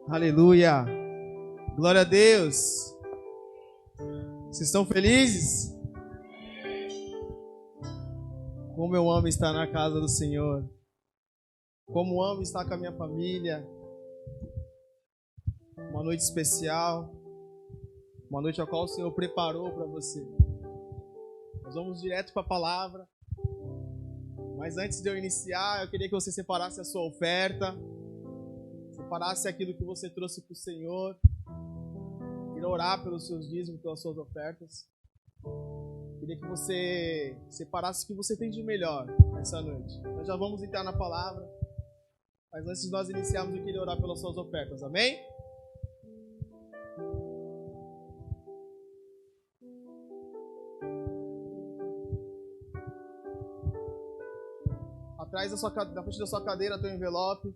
Aleluia. Glória a Deus. Vocês estão felizes? Como eu amo estar na casa do Senhor. Como amo estar com a minha família. Uma noite especial. Uma noite a qual o Senhor preparou para você. Nós vamos direto para a palavra. Mas antes de eu iniciar, eu queria que você separasse a sua oferta. Separasse aquilo que você trouxe para o Senhor. Queria orar pelos seus dízimos, pelas suas ofertas. Queria que você separasse o que você tem de melhor nessa noite. Nós já vamos entrar na palavra. Mas antes de nós iniciarmos, eu queria orar pelas suas ofertas. Amém? Atrás da frente da sua cadeira tem um envelope.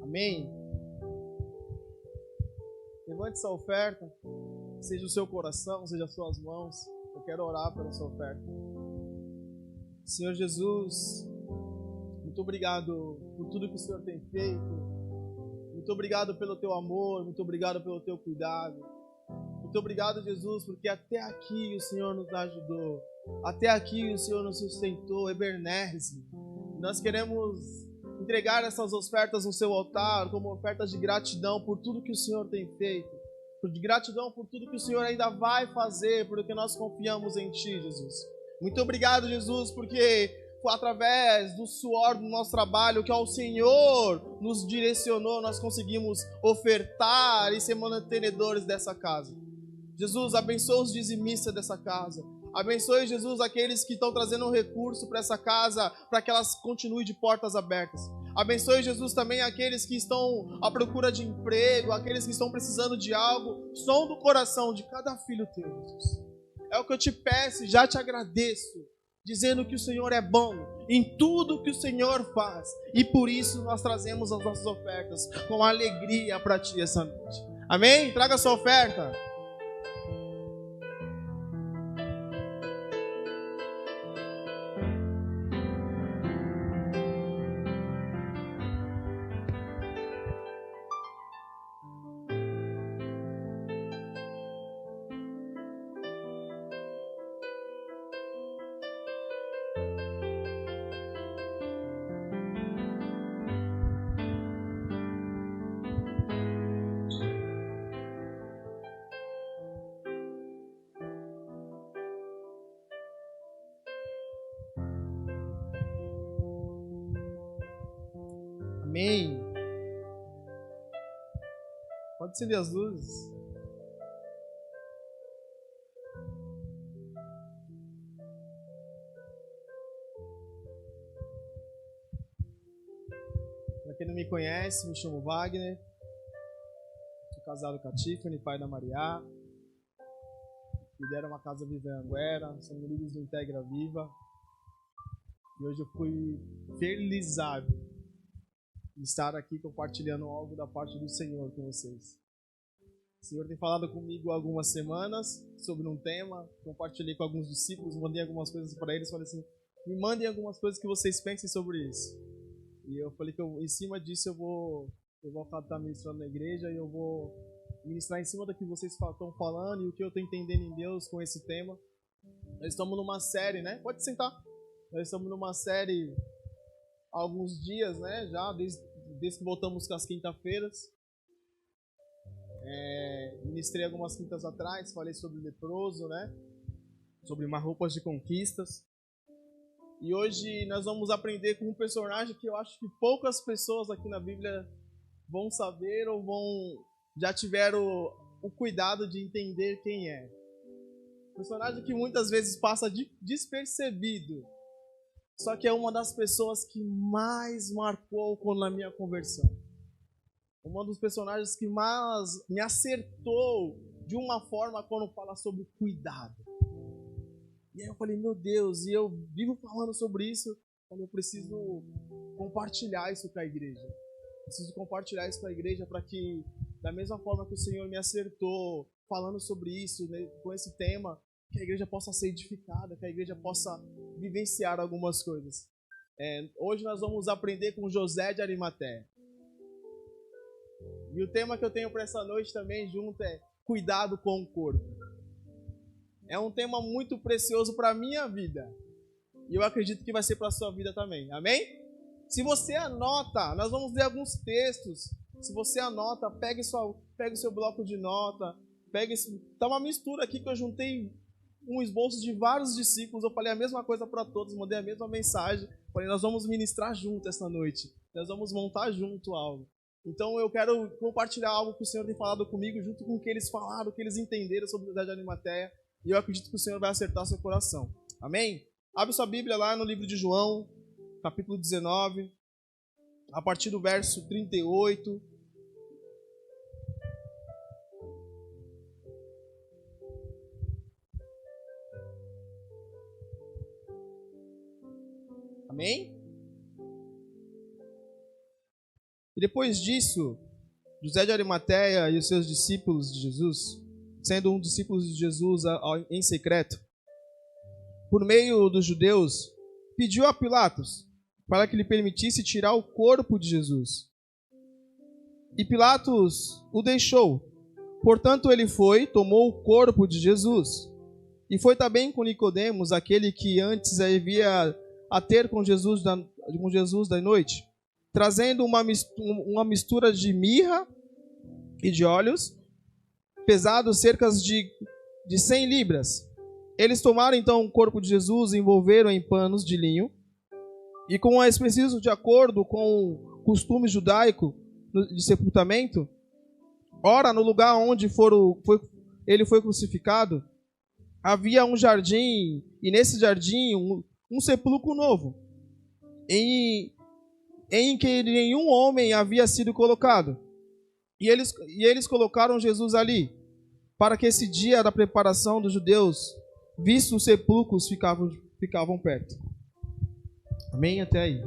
Amém? Levante essa oferta, seja o seu coração, seja as suas mãos. Eu quero orar pela sua oferta. Senhor Jesus, muito obrigado por tudo que o Senhor tem feito. Muito obrigado pelo teu amor, muito obrigado pelo teu cuidado. Muito obrigado, Jesus, porque até aqui o Senhor nos ajudou. Até aqui o Senhor nos sustentou, Ebenezer. Nós queremos entregar essas ofertas no seu altar como ofertas de gratidão por tudo que o Senhor tem feito. De gratidão por tudo que o Senhor ainda vai fazer, porque nós confiamos em Ti, Jesus. Muito obrigado, Jesus, porque foi através do suor do nosso trabalho que ao Senhor nos direcionou, nós conseguimos ofertar e ser mantenedores dessa casa. Jesus, abençoa os dizimistas dessa casa. Abençoe, Jesus, aqueles que estão trazendo um recurso para essa casa, para que elas continuem de portas abertas. Abençoe, Jesus, também aqueles que estão à procura de emprego, aqueles que estão precisando de algo. Som do coração de cada filho teu, Jesus. É o que eu te peço e já te agradeço, dizendo que o Senhor é bom em tudo que o Senhor faz. E por isso nós trazemos as nossas ofertas com alegria para ti essa noite. Amém? Traga a sua oferta. Amém. Pode acender as luzes. Para quem não me conhece, me chamo Wagner. Sou casado com a Tiffany, pai da Maria. Lidero uma casa viva em Anguera. Somos líderes do Integra Viva. E hoje eu fui felizado estar aqui compartilhando algo da parte do Senhor com vocês. O Senhor tem falado comigo há algumas semanas sobre um tema, compartilhei com alguns discípulos, mandei algumas coisas para eles, falei assim, me mandem algumas coisas que vocês pensem sobre isso. E eu falei que em cima disso eu vou estar ministrando na igreja e eu vou ministrar em cima do que vocês estão falando e o que eu estou entendendo em Deus com esse tema. Nós estamos numa série, né? Pode sentar. Nós estamos numa série há alguns dias, né? Já desde que voltamos com as quinta-feiras. Ministrei algumas quintas atrás, falei sobre leproso, né? Sobre uma roupas de conquistas. E hoje nós vamos aprender com um personagem que eu acho que poucas pessoas aqui na Bíblia vão saber ou já tiveram o cuidado de entender quem é. Personagem que muitas vezes passa despercebido. Só que é uma das pessoas que mais marcou na minha conversão. Um dos personagens que mais me acertou de uma forma quando fala sobre cuidado. E aí eu falei, meu Deus, e eu vivo falando sobre isso. Então eu preciso compartilhar isso com a igreja. Preciso compartilhar isso com a igreja para que, da mesma forma que o Senhor me acertou falando sobre isso, né, com esse tema, que a igreja possa ser edificada, que a igreja possa vivenciar algumas coisas. Hoje nós vamos aprender com José de Arimateia. E o tema que eu tenho para essa noite também junto é cuidado com o corpo. É um tema muito precioso para a minha vida. E eu acredito que vai ser para a sua vida também. Amém? Se você anota, nós vamos ler alguns textos. Se você anota, pegue o seu bloco de nota. Tá uma mistura aqui que eu juntei um esboço de vários discípulos. Eu falei a mesma coisa para todos, mandei a mesma mensagem. Falei, nós vamos ministrar junto essa noite. Nós vamos montar junto algo. Então eu quero compartilhar algo que o Senhor tem falado comigo, junto com o que eles falaram, o que eles entenderam sobre José de Arimateia. E eu acredito que o Senhor vai acertar seu coração. Amém? Abre sua Bíblia lá no livro de João, capítulo 19, a partir do verso 38. Amém? E depois disso, José de Arimateia e os seus discípulos de Jesus, sendo um discípulo de Jesus em secreto, por meio dos judeus, pediu a Pilatos para que lhe permitisse tirar o corpo de Jesus. E Pilatos o deixou. Portanto, ele foi, tomou o corpo de Jesus. E foi também com Nicodemos, aquele que antes havia a ter com Jesus da noite, trazendo uma mistura de mirra e de óleos, pesado cerca de 100 libras. Eles tomaram então o corpo de Jesus e envolveram em panos de linho, e com esse preciso de acordo com o costume judaico de sepultamento, ora, no lugar onde ele foi crucificado, havia um jardim, e nesse jardim um sepulcro novo, em que nenhum homem havia sido colocado. E eles colocaram Jesus ali, para que esse dia da preparação dos judeus, visto os sepulcros, ficavam perto. Amém? Até aí.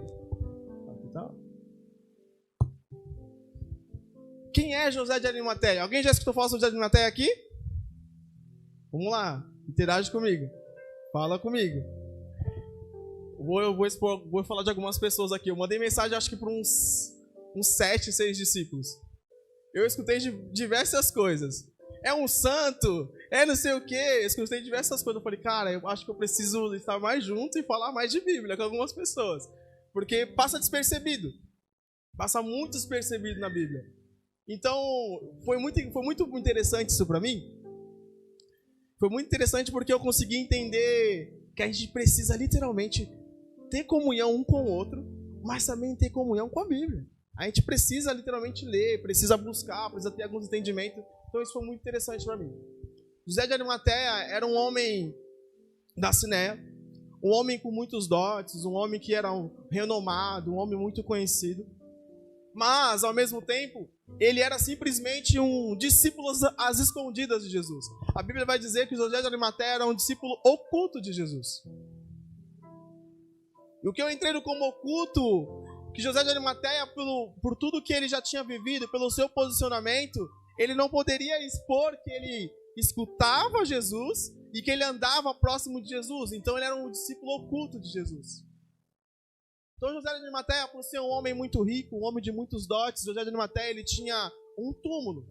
Quem é José de Arimateia? Alguém já escutou falar sobre José de Arimateia aqui? Vamos lá, interage comigo. Fala comigo. Vou falar de algumas pessoas aqui. Eu mandei mensagem, acho que para uns 7, 6 discípulos. Eu escutei diversas coisas. É um santo, é não sei o quê. Eu escutei diversas coisas. Eu falei, cara, eu acho que eu preciso estar mais junto e falar mais de Bíblia com algumas pessoas. Porque passa despercebido. Passa muito despercebido na Bíblia. Então, foi muito interessante isso para mim. Foi muito interessante porque eu consegui entender que a gente precisa literalmente ter comunhão um com o outro, mas também ter comunhão com a Bíblia. A gente precisa literalmente ler, precisa buscar, precisa ter alguns entendimentos. Então isso foi muito interessante para mim. José de Arimateia era um homem da Cinéia, um homem com muitos dotes, um homem que era renomado, um homem muito conhecido. Mas, ao mesmo tempo, ele era simplesmente um discípulo às escondidas de Jesus. A Bíblia vai dizer que José de Arimateia era um discípulo oculto de Jesus. E o que eu entendo como oculto, que José de Arimateia, por tudo que ele já tinha vivido, pelo seu posicionamento, ele não poderia expor que ele escutava Jesus e que ele andava próximo de Jesus. Então ele era um discípulo oculto de Jesus. Então José de Arimateia, por ser um homem muito rico, um homem de muitos dotes, José de Arimateia, ele tinha um túmulo.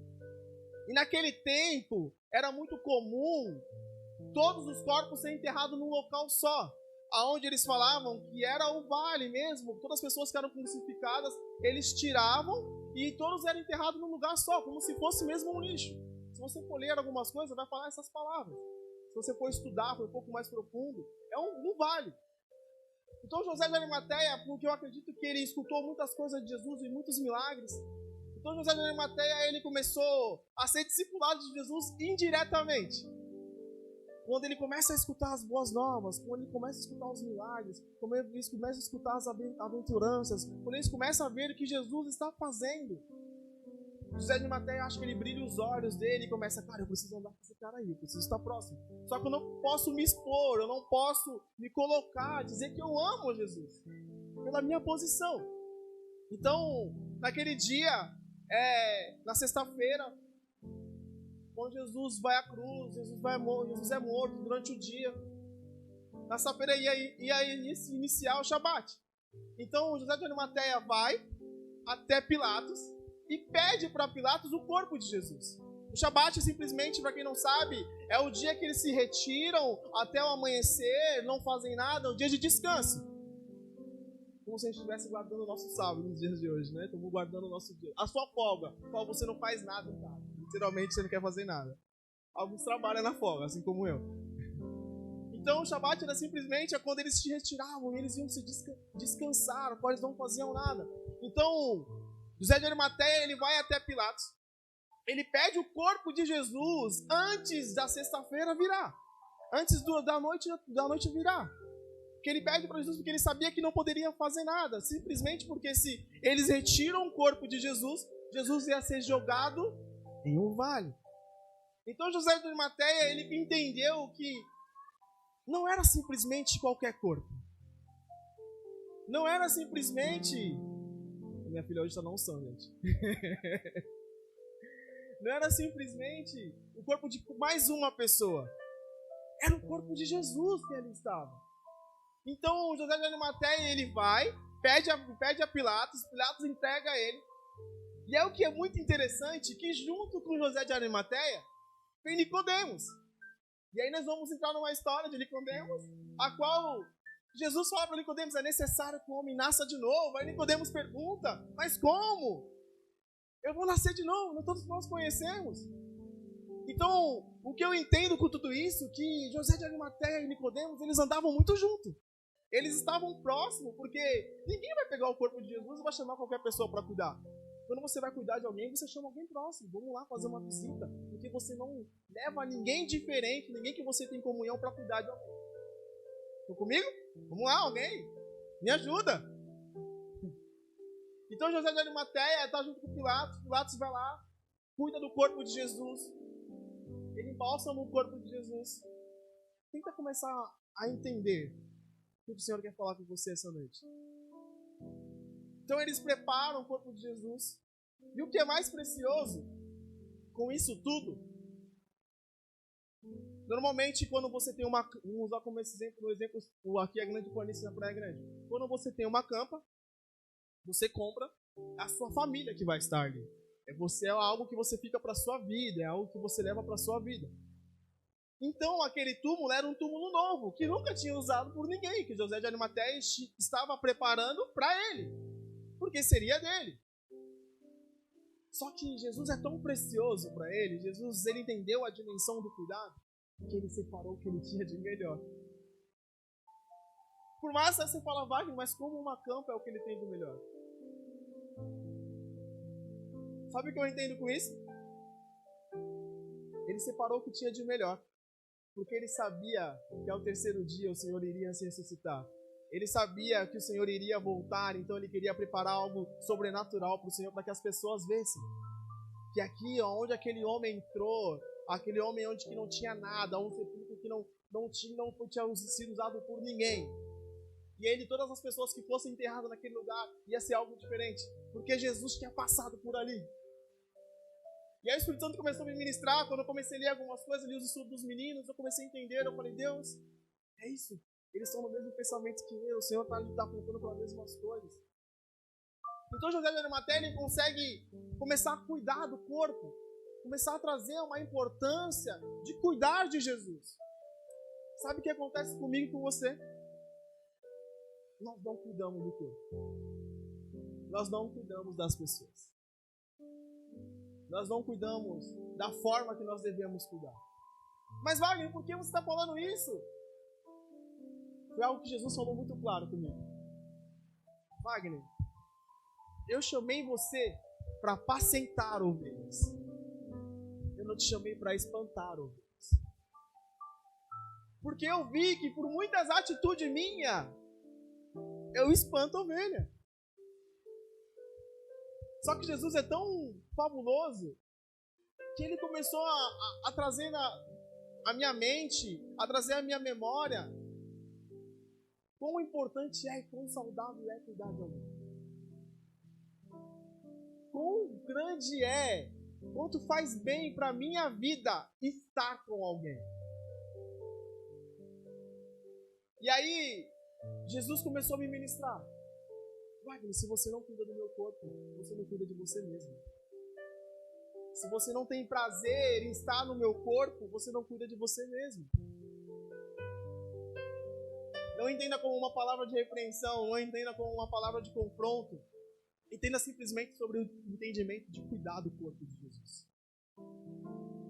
E naquele tempo, era muito comum todos os corpos serem enterrados num local só. Aonde eles falavam que era o vale mesmo, todas as pessoas que eram crucificadas, eles tiravam e todos eram enterrados num lugar só, como se fosse mesmo um lixo. Se você for ler algumas coisas, vai falar essas palavras. Se você for estudar, for um pouco mais profundo, é um vale. Então José de Arimateia, porque eu acredito que ele escutou muitas coisas de Jesus e muitos milagres, então José de Arimateia, ele começou a ser discipulado de Jesus indiretamente. Quando ele começa a escutar as boas novas, quando ele começa a escutar os milagres, quando ele começa a escutar as aventuranças, quando ele começa a ver o que Jesus está fazendo. José de Arimateia, acho que ele brilha os olhos dele e começa, cara, eu preciso andar com esse cara aí, eu preciso estar próximo. Só que eu não posso me expor, eu não posso me colocar, dizer que eu amo Jesus, pela minha posição. Então, naquele dia, na sexta-feira, quando Jesus vai à cruz, Jesus é morto durante o dia. Na sexta-feira ia iniciar o Shabat. Então, José de Arimateia vai até Pilatos e pede para Pilatos o corpo de Jesus. O Shabat, simplesmente, para quem não sabe, é o dia que eles se retiram até o amanhecer, não fazem nada, é o dia de descanso. Como se a gente estivesse guardando o nosso sábado nos dias de hoje, né? Estamos guardando o nosso dia. A sua folga, qual você não faz nada, cara. Literalmente, você não quer fazer nada. Alguns trabalham na folga, assim como eu. Então, o Shabat era simplesmente quando eles se retiravam, eles iam se descansar, quando eles não faziam nada. Então, José de Arimateia, ele vai até Pilatos, ele pede o corpo de Jesus antes da sexta-feira virar, antes da noite virar. Que ele pede para Jesus porque ele sabia que não poderia fazer nada, simplesmente porque se eles retiram o corpo de Jesus, Jesus ia ser jogado em um vale. Então, José de Arimateia, ele entendeu que não era simplesmente qualquer corpo. Não era simplesmente... Minha filha hoje está na unção, gente. Não era simplesmente o corpo de mais uma pessoa. Era o corpo de Jesus que ali estava. Então, José de Arimateia, ele vai, pede a Pilatos, Pilatos entrega a ele. E é o que é muito interessante, que junto com José de Arimateia, vem Nicodemos. E aí nós vamos entrar numa história de Nicodemos, a qual Jesus fala para Nicodemos, é necessário que o homem nasça de novo. Aí Nicodemos pergunta, mas como? Eu vou nascer de novo, todos nós conhecemos. Então, o que eu entendo com tudo isso, que José de Arimateia e Nicodemos, eles andavam muito juntos. Eles estavam próximos, porque ninguém vai pegar o corpo de Jesus e vai chamar qualquer pessoa para cuidar. Quando você vai cuidar de alguém, você chama alguém próximo. Vamos lá fazer uma visita. Porque você não leva ninguém diferente, ninguém que você tem comunhão para cuidar de alguém. Estão comigo? Vamos lá, alguém? Me ajuda. Então José de Arimateia está junto com Pilatos. Pilatos vai lá, cuida do corpo de Jesus. Ele embalsama o corpo de Jesus. Tenta começar a entender o que o Senhor quer falar com você essa noite. Então eles preparam o corpo de Jesus. E o que é mais precioso com isso tudo? Normalmente quando você tem uma... Vamos usar como esse exemplo, aqui é a Grande Planície na Praia Grande. Quando você tem uma campa, você compra a sua família que vai estar ali. É algo que você fica para a sua vida, é algo que você leva para a sua vida. Então aquele túmulo era um túmulo novo, que nunca tinha usado por ninguém, que José de Arimateia estava preparando para ele, porque seria dele. Só que Jesus é tão precioso para ele, ele entendeu a dimensão do cuidado, que ele separou o que ele tinha de melhor. Por mais que você fala, Wagner, mas como uma campa é o que ele tem de melhor? Sabe o que eu entendo com isso? Ele separou o que tinha de melhor, porque ele sabia que ao terceiro dia o Senhor iria se ressuscitar. Ele sabia que o Senhor iria voltar, então ele queria preparar algo sobrenatural para o Senhor, para que as pessoas vissem que aqui, onde aquele homem entrou, aquele homem onde que não tinha nada, um sepulcro que não tinha sido usado por ninguém, e ele, todas as pessoas que fossem enterradas naquele lugar, ia ser algo diferente, porque Jesus tinha passado por ali. E aí o Espírito Santo começou a me ministrar. Quando eu comecei a ler algumas coisas, li os estudos dos meninos, eu comecei a entender, eu falei, Deus, é isso, eles estão no mesmo pensamento que eu, o Senhor está apontando para as mesmas coisas. Então José de Arimateia, ele consegue começar a cuidar do corpo, começar a trazer uma importância de cuidar de Jesus. Sabe o que acontece comigo e com você? Nós não cuidamos do corpo. Nós não cuidamos das pessoas. Nós não cuidamos da forma que nós devemos cuidar. Mas Wagner, por que você está falando isso? Foi algo que Jesus falou muito claro comigo. Wagner, eu chamei você para apacentar ovelhas. Eu não te chamei para espantar ovelhas. Porque eu vi que por muitas atitudes minhas, eu espanto ovelha. Só que Jesus é tão fabuloso que ele começou a trazer a minha mente, a trazer a minha memória quão importante é e quão saudável é cuidar de alguém. Quão grande é, quanto faz bem para a minha vida estar com alguém. E aí, Jesus começou a me ministrar. Wagner, se você não cuida do meu corpo, você não cuida de você mesmo. Se você não tem prazer em estar no meu corpo, você não cuida de você mesmo. Não entenda como uma palavra de repreensão, não entenda como uma palavra de confronto. Entenda simplesmente sobre o entendimento de cuidar do corpo de Jesus.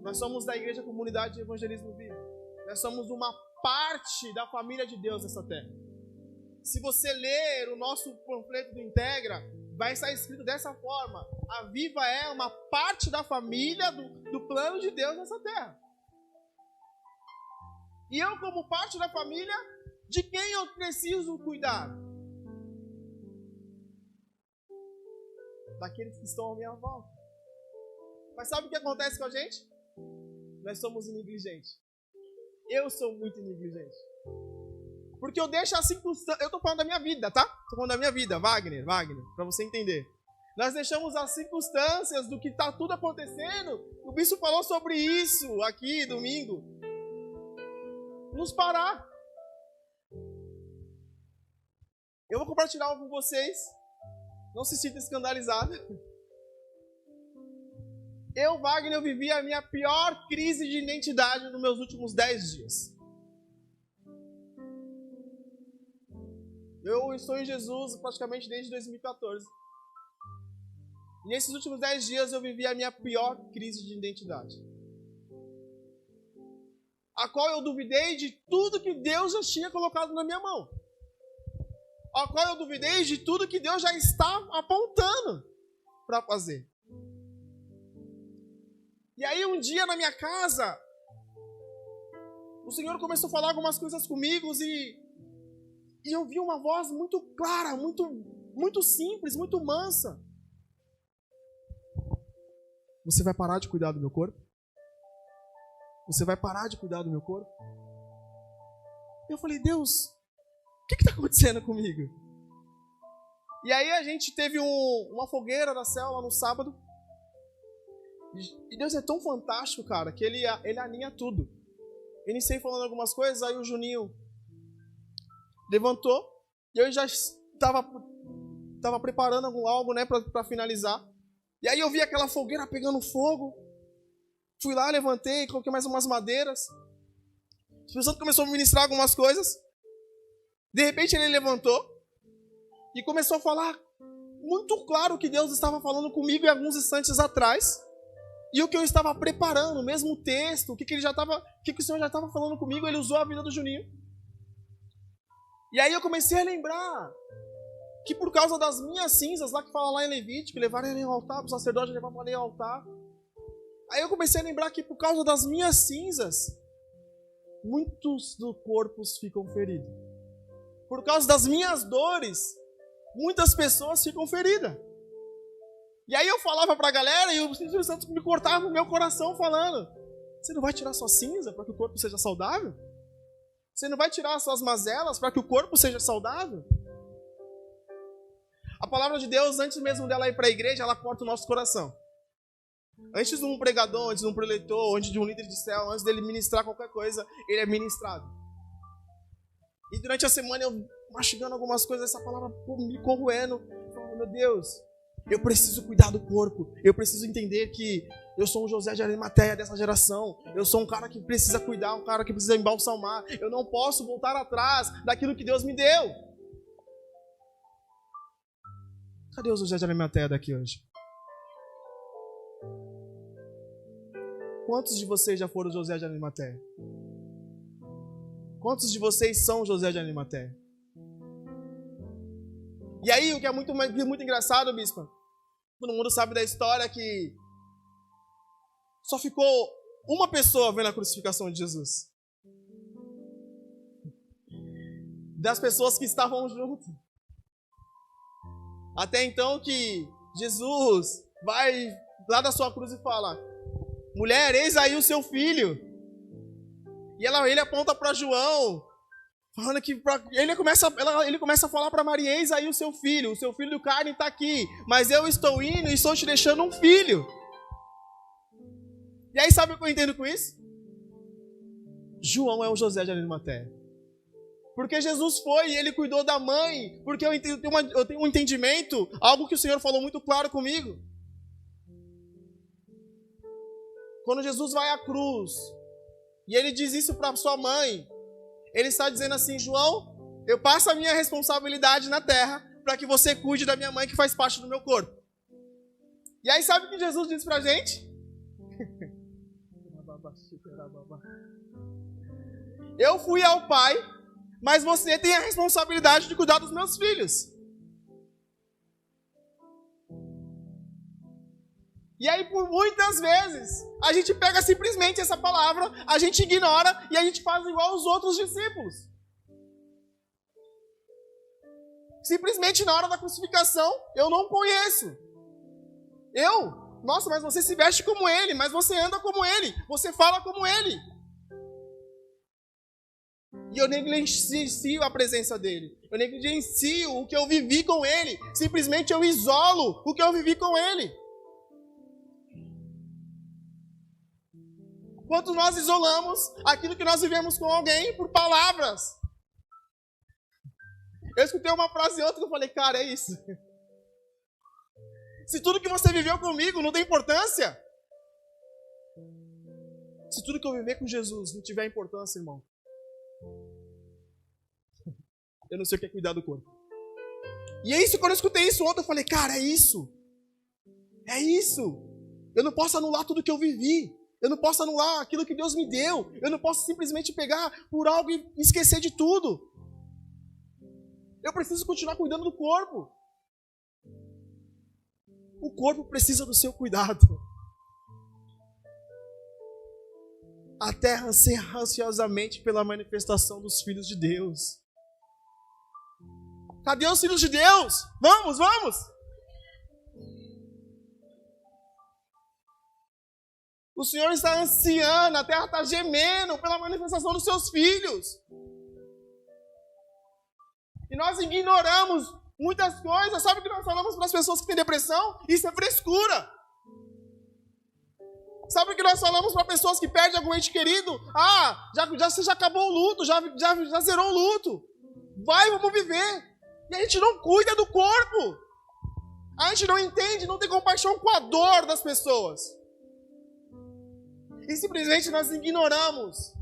Nós somos da Igreja Comunidade de Evangelismo Vivo. Nós somos uma parte da família de Deus nessa terra. Se você ler o nosso panfleto do Integra, vai estar escrito dessa forma: a Viva é uma parte da família do plano de Deus nessa terra. E eu, como parte da família, de quem eu preciso cuidar? Daqueles que estão à minha volta. Mas sabe o que acontece com a gente? Nós somos negligentes. Eu sou muito negligente. Porque eu deixo a circunstância... Eu estou falando da minha vida, tá? Estou falando da minha vida, Wagner, para você entender. Nós deixamos as circunstâncias do que está tudo acontecendo. O bispo falou sobre isso aqui, domingo. Nos parar. Eu vou compartilhar algo com vocês. Não se sinta escandalizado. Eu, Wagner, eu vivi a minha pior crise de identidade nos meus últimos 10 dias. Eu estou em Jesus praticamente desde 2014. E nesses últimos 10 dias eu vivi a minha pior crise de identidade. A qual eu duvidei de tudo que Deus já tinha colocado na minha mão. A qual eu duvidei de tudo que Deus já está apontando para fazer. E aí um dia na minha casa, o Senhor começou a falar algumas coisas comigo e eu vi uma voz muito clara, muito simples, muito mansa. Você vai parar de cuidar do meu corpo? Você vai parar de cuidar do meu corpo? Eu falei, Deus, o que está acontecendo comigo? E aí a gente teve uma fogueira da célula no sábado. E Deus é tão fantástico, cara, que ele alinha tudo. Eu iniciei falando algumas coisas, aí o Juninho levantou e eu já estava preparando algo, né, para finalizar. E aí eu vi aquela fogueira pegando fogo. Fui lá, levantei, coloquei mais umas madeiras. O Espírito Santo começou a ministrar algumas coisas. De repente ele levantou e começou a falar muito claro o que Deus estava falando comigo em alguns instantes atrás. E o que eu estava preparando, o mesmo texto, o que o Senhor já estava falando comigo, ele usou a vida do Juninho. E aí eu comecei a lembrar que por causa das minhas cinzas, lá que fala lá em Levítico, levaram ele ao altar, o sacerdote levava ele ao altar. Aí eu comecei a lembrar que por causa das minhas cinzas, muitos do corpo ficam feridos. Por causa das minhas dores, muitas pessoas ficam feridas. E aí eu falava para a galera e o Espírito Santo me cortava no meu coração falando: você não vai tirar sua cinza para que o corpo seja saudável? Você não vai tirar as suas mazelas para que o corpo seja saudável? A palavra de Deus, antes mesmo dela ir para a igreja, ela corta o nosso coração. Antes de um pregador, antes de um preleitor, antes de um líder de céu, antes dele ministrar qualquer coisa, ele é ministrado. E durante a semana eu mastigando algumas coisas, essa palavra me corroendo. Oh, meu Deus, eu preciso cuidar do corpo. Eu preciso entender que eu sou um José de Arimateia dessa geração. Eu sou um cara que precisa cuidar, um cara que precisa embalsamar. Eu não posso voltar atrás daquilo que Deus me deu. Cadê o José de Arimateia daqui hoje? Quantos de vocês já foram José de Arimateia? Quantos de vocês são José de Arimateia? E aí, o que é muito engraçado, bispo, todo mundo sabe da história que só ficou uma pessoa vendo a crucificação de Jesus. Das pessoas que estavam junto. Até então que Jesus vai lá da sua cruz e fala: mulher, eis aí o seu filho. E ele aponta para João, falando que ele começa a falar para Maria: eis aí o seu filho do carne está aqui, mas eu estou indo e estou te deixando um filho. E aí sabe o que eu entendo com isso? João é o José de Arimateia. Porque Jesus foi e ele cuidou da mãe, porque eu tenho um entendimento, algo que o Senhor falou muito claro comigo. Quando Jesus vai à cruz e ele diz isso para sua mãe, ele está dizendo assim: João, eu passo a minha responsabilidade na terra para que você cuide da minha mãe que faz parte do meu corpo. E aí sabe o que Jesus diz pra gente? Eu fui ao Pai, mas você tem a responsabilidade de cuidar dos meus filhos. E aí, por muitas vezes, a gente pega simplesmente essa palavra, a gente ignora e a gente faz igual os outros discípulos. Simplesmente na hora da crucificação, eu não conheço. Nossa, mas você se veste como ele, mas você anda como ele, você fala como ele. E eu negligencio a presença dele. Eu negligencio o que eu vivi com ele. Simplesmente eu isolo o que eu vivi com ele. Quanto nós isolamos aquilo que nós vivemos com alguém por palavras. Eu escutei uma frase e outra que eu falei: cara, é isso. Se tudo que você viveu comigo não tem importância, se tudo que eu viver com Jesus não tiver importância, irmão, eu não sei o que é cuidar do corpo. E é isso, quando eu escutei isso ontem, eu falei: cara, é isso. É isso. Eu não posso anular tudo que eu vivi. Eu não posso anular aquilo que Deus me deu. Eu não posso simplesmente pegar por algo e esquecer de tudo. Eu preciso continuar cuidando do corpo. O corpo precisa do seu cuidado. A terra anseia ansiosamente pela manifestação dos filhos de Deus. Cadê os filhos de Deus? Vamos, vamos! O Senhor está ansiando, a terra está gemendo pela manifestação dos seus filhos. E nós ignoramos muitas coisas. Sabe o que nós falamos para as pessoas que têm depressão? Isso é frescura. Sabe o que nós falamos para pessoas que perdem algum ente querido? Você já acabou o luto, já zerou o luto. Vai, vamos viver. E a gente não cuida do corpo. A gente não entende, não tem compaixão com a dor das pessoas. E simplesmente nós ignoramos.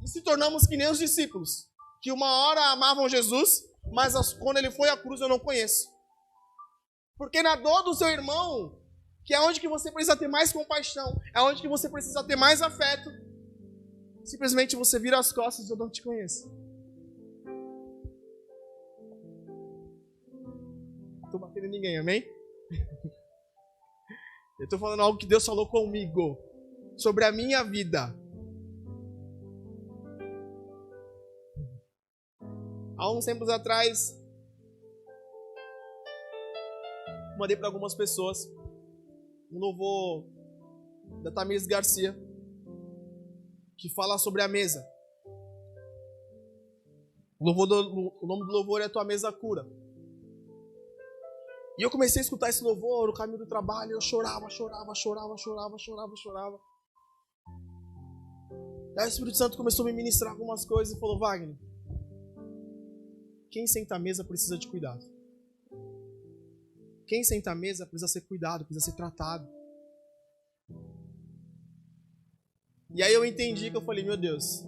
E se tornamos que nem os discípulos, que uma hora amavam Jesus, mas quando ele foi à cruz eu não conheço. Porque na dor do seu irmão, que é onde que você precisa ter mais compaixão, é onde que você precisa ter mais afeto, simplesmente você vira as costas e eu não te conheço. Não estou batendo em ninguém, amém? Eu estou falando algo que Deus falou comigo, sobre a minha vida. Há uns tempos atrás, mandei para algumas pessoas um louvor da Tamires Garcia, que fala sobre a mesa. O nome do louvor é Tua Mesa Cura. E eu comecei a escutar esse louvor no caminho do trabalho, eu chorava. Aí o Espírito Santo começou a me ministrar algumas coisas e falou: Wagner, quem senta à mesa precisa de cuidado. Quem senta à mesa precisa ser cuidado, precisa ser tratado. E aí eu entendi que eu falei: meu Deus,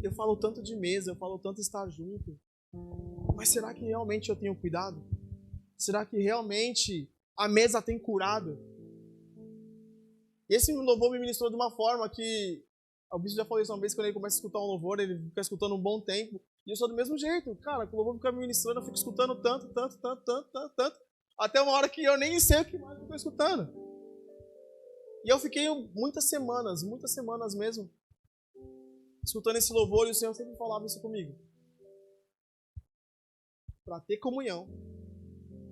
eu falo tanto de mesa, eu falo tanto de estar junto, mas será que realmente eu tenho cuidado? Será que realmente a mesa tem curado? Esse louvor me ministrou de uma forma que o bispo já falou isso uma vez, quando ele começa a escutar um louvor, ele fica escutando um bom tempo. E eu sou do mesmo jeito. Cara, o louvor fica me ministrando, eu fico escutando tanto, até uma hora que eu nem sei o que mais eu estou escutando. E eu fiquei muitas semanas mesmo, escutando esse louvor, e o Senhor sempre falava isso comigo. Para ter comunhão,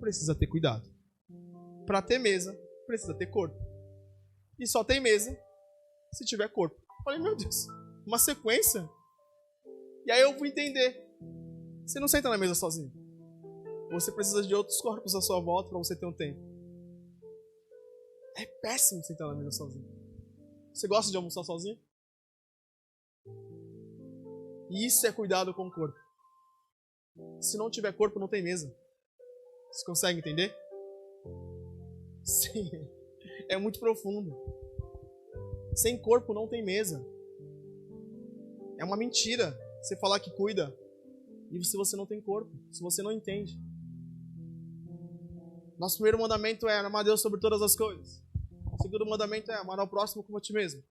precisa ter cuidado. Para ter mesa, precisa ter corpo. E só tem mesa se tiver corpo. Eu falei, meu Deus, uma sequência? E aí eu fui entender. Você não senta na mesa sozinho. Você precisa de outros corpos à sua volta para você ter um tempo. É péssimo sentar na mesa sozinho. Você gosta de almoçar sozinho? E isso é cuidado com o corpo. Se não tiver corpo, não tem mesa. Você consegue entender? Sim. É muito profundo. Sem corpo não tem mesa. É uma mentira você falar que cuida e se você não tem corpo, se você não entende. Nosso primeiro mandamento é amar a Deus sobre todas as coisas. O segundo mandamento é amar ao próximo como a ti mesmo.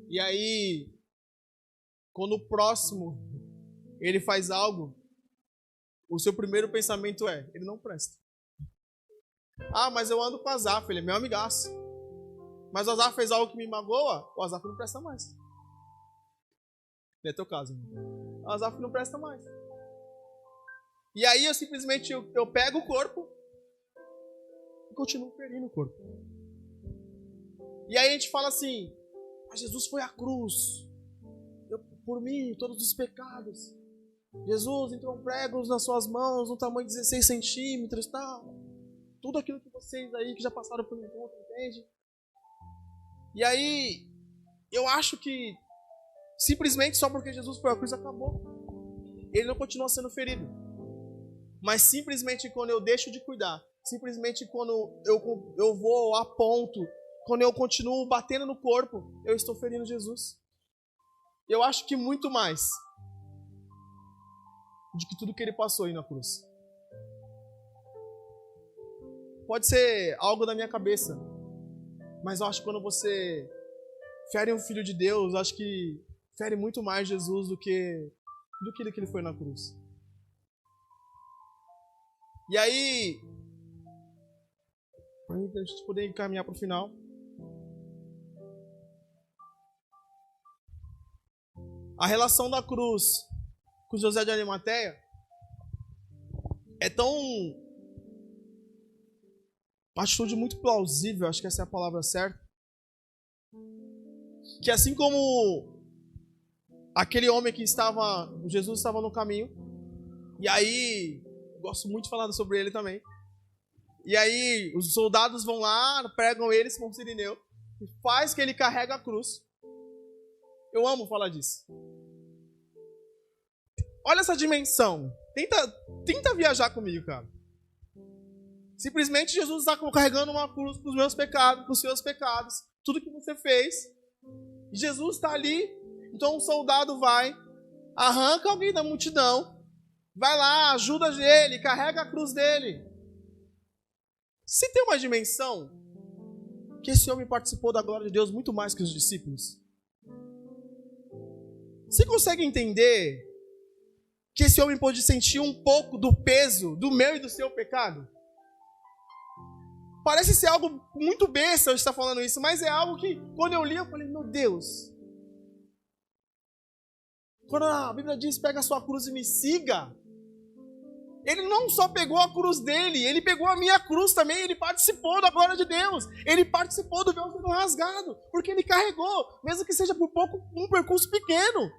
E aí, quando o próximo ele faz algo, o seu primeiro pensamento é, ele não presta. Ah, mas eu ando com o Azaf, ele é meu amigaço. Mas o Azaf fez algo que me magoa, o Azaf não presta mais. É teu caso, irmão. O Azaf não presta mais. E aí eu simplesmente eu pego o corpo e continuo ferindo o corpo. E aí a gente fala assim, mas Jesus foi à cruz. Por mim, todos os pecados. Jesus entrou pregos nas suas mãos, no tamanho de 16 centímetros, tal. Tudo aquilo que vocês aí que já passaram por um encontro, entende? E aí, eu acho que simplesmente só porque Jesus foi à cruz acabou. Ele não continua sendo ferido. Mas simplesmente quando eu deixo de cuidar, simplesmente quando eu vou a ponto, quando eu continuo batendo no corpo, eu estou ferindo Jesus. Eu acho que muito mais de que tudo que ele passou aí na cruz. Pode ser algo da minha cabeça, mas eu acho que quando você fere um filho de Deus, eu acho que fere muito mais Jesus do que ele foi na cruz. E aí, para a gente poder encaminhar para o final, a relação da cruz com José de Arimateia é tão... uma atitude muito plausível, acho que essa é a palavra certa, que assim como aquele homem que Jesus estava no caminho, e aí, eu gosto muito de falar sobre ele também, e aí os soldados vão lá, pregam ele, Simão Cirineu, e faz que ele carrega a cruz. Eu amo falar disso. Olha essa dimensão. Tenta viajar comigo, cara. Simplesmente Jesus está carregando uma cruz para os meus pecados, para os seus pecados, tudo que você fez. Jesus está ali, então um soldado vai, arranca alguém da multidão, vai lá, ajuda ele, carrega a cruz dele. Se tem uma dimensão que esse homem participou da glória de Deus muito mais que os discípulos. Você consegue entender que esse homem pôde sentir um pouco do peso do meu e do seu pecado? Parece ser algo muito besta eu estar falando isso, mas é algo que, quando eu li, eu falei, meu Deus. Quando a Bíblia diz, pega a sua cruz e me siga, ele não só pegou a cruz dele, ele pegou a minha cruz também, ele participou da glória de Deus, ele participou do véu sendo rasgado, porque ele carregou, mesmo que seja por pouco, um percurso pequeno.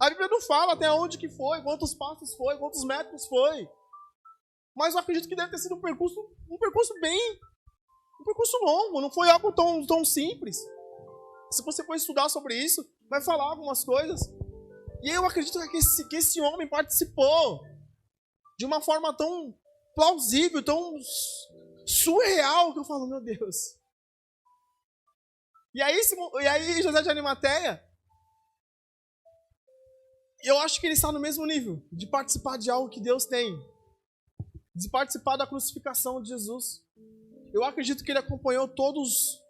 A Bíblia não fala até onde que foi, quantos passos foi, quantos metros foi. Mas eu acredito que deve ter sido um percurso longo, não foi algo tão simples. Se você for estudar sobre isso, vai falar algumas coisas. E eu acredito que esse homem participou de uma forma tão plausível, tão surreal, que eu falo, meu Deus. E aí José de Arimateia, eu acho que ele está no mesmo nível de participar de algo que Deus tem, de participar da crucificação de Jesus. Eu acredito que ele acompanhou todos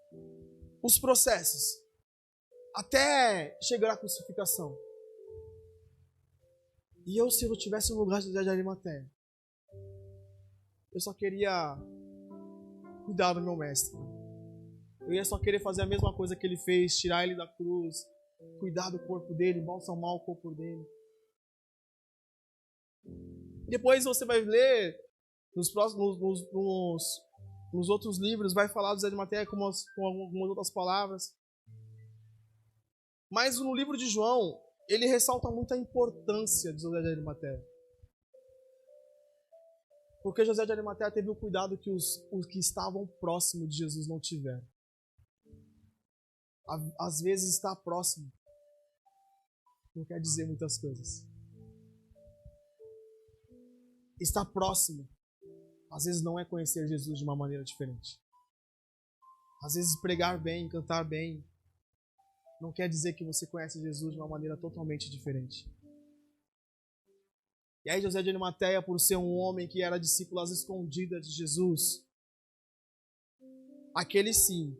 os processos até chegar à crucificação. E se eu tivesse no lugar de José de Arimateia, eu só queria cuidar do meu mestre. Eu ia só querer fazer a mesma coisa que ele fez, tirar ele da cruz, cuidar do corpo dele, balsamar o corpo dele. Depois você vai ler nos outros livros, vai falar do José de Arimateia com algumas outras palavras. Mas no livro de João, ele ressalta muito a importância de José de Arimateia. Porque José de Arimateia teve o cuidado que os que estavam próximos de Jesus não tiveram. Às vezes estar próximo não quer dizer muitas coisas. Estar próximo, às vezes não é conhecer Jesus de uma maneira diferente. Às vezes pregar bem, cantar bem, não quer dizer que você conhece Jesus de uma maneira totalmente diferente. E aí José de Arimateia, por ser um homem que era discípulo às escondidas de Jesus, aquele sim,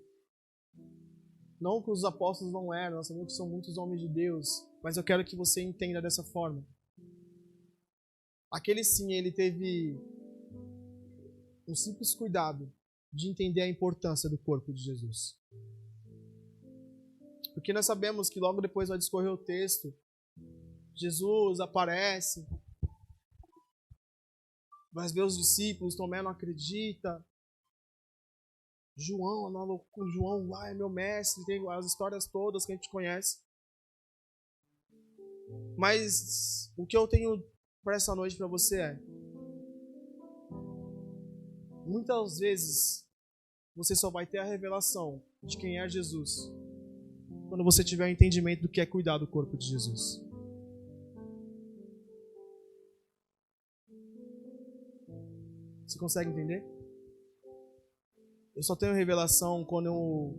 não que os apóstolos não eram, nós sabemos que são muitos homens de Deus, mas eu quero que você entenda dessa forma. Aquele sim, ele teve um simples cuidado de entender a importância do corpo de Jesus. Porque nós sabemos que logo depois vai discorrer o texto, Jesus aparece, vai ver os discípulos, Tomé não acredita, João lá é meu mestre, tem as histórias todas que a gente conhece. Mas o que eu tenho para essa noite para você é: muitas vezes você só vai ter a revelação de quem é Jesus quando você tiver o entendimento do que é cuidar do corpo de Jesus. Você consegue entender? Eu só tenho revelação quando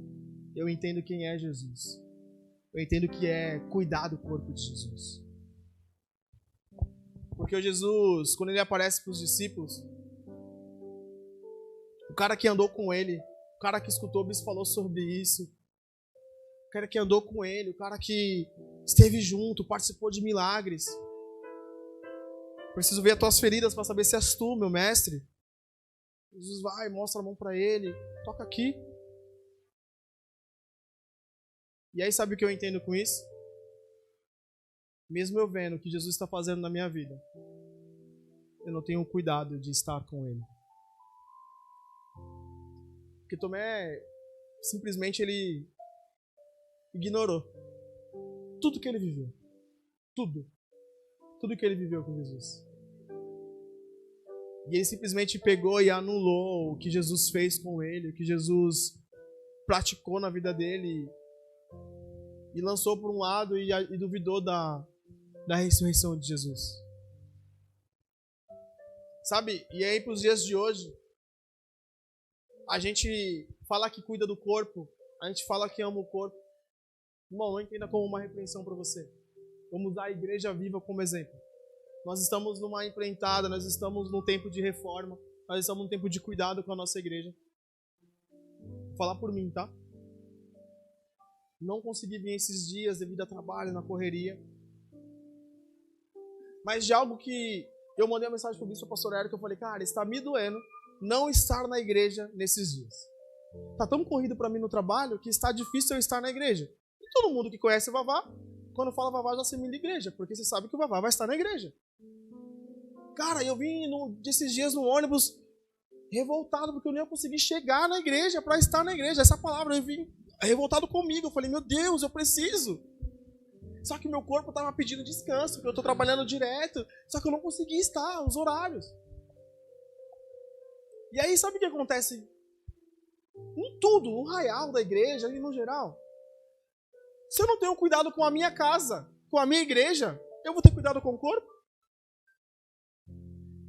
eu entendo quem é Jesus. Eu entendo que é cuidar do corpo de Jesus. Porque o Jesus, quando ele aparece para os discípulos, o cara que andou com ele, o cara que escutou o bispo falou sobre isso, o cara que andou com ele, o cara que esteve junto, participou de milagres. Preciso ver as tuas feridas para saber se és tu, meu mestre. Jesus vai, mostra a mão para ele, toca aqui. E aí sabe o que eu entendo com isso? Mesmo eu vendo o que Jesus está fazendo na minha vida, eu não tenho cuidado de estar com ele. Porque Tomé, simplesmente ele ignorou tudo que ele viveu. Tudo que ele viveu com Jesus. E ele simplesmente pegou e anulou o que Jesus fez com ele, o que Jesus praticou na vida dele, e lançou por um lado e duvidou da ressurreição de Jesus. Sabe? E aí para os dias de hoje, a gente fala que cuida do corpo, a gente fala que ama o corpo. Irmão, não entenda como uma repreensão para você. Vamos usar a Igreja Viva como exemplo. Nós estamos numa empreitada, nós estamos num tempo de reforma, nós estamos num tempo de cuidado com a nossa igreja. Vou falar por mim, tá? Não consegui vir esses dias devido ao trabalho, na correria. Mas de algo que eu mandei uma mensagem para o bispo pastor Érico, eu falei, cara, está me doendo não estar na igreja nesses dias. Tá tão corrido para mim no trabalho que está difícil eu estar na igreja. E todo mundo que conhece o Vavá, quando fala Vavá já assimila a igreja, porque você sabe que o Vavá vai estar na igreja. Cara, eu vim desses dias no ônibus revoltado porque eu não ia conseguir chegar na igreja para estar na igreja. Essa palavra, eu vim revoltado comigo. Eu falei, meu Deus, eu preciso. Só que meu corpo estava pedindo descanso, porque eu estou trabalhando direto. Só que eu não consegui estar, os horários. E aí, sabe o que acontece? Em tudo, no raial da igreja e no geral. Se eu não tenho cuidado com a minha casa, com a minha igreja, eu vou ter cuidado com o corpo?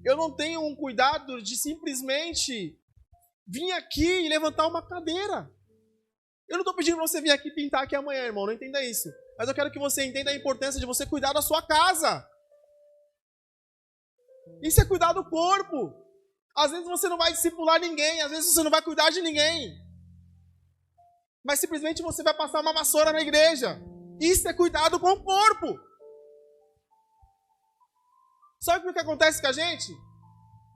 Eu não tenho um cuidado de simplesmente vir aqui e levantar uma cadeira. Eu não estou pedindo para você vir aqui pintar aqui amanhã, irmão, não entenda isso. Mas eu quero que você entenda a importância de você cuidar da sua casa. Isso é cuidar do corpo. Às vezes você não vai discipular ninguém, às vezes você não vai cuidar de ninguém. Mas simplesmente você vai passar uma vassoura na igreja. Isso é cuidado com o corpo. Sabe o que acontece com a gente?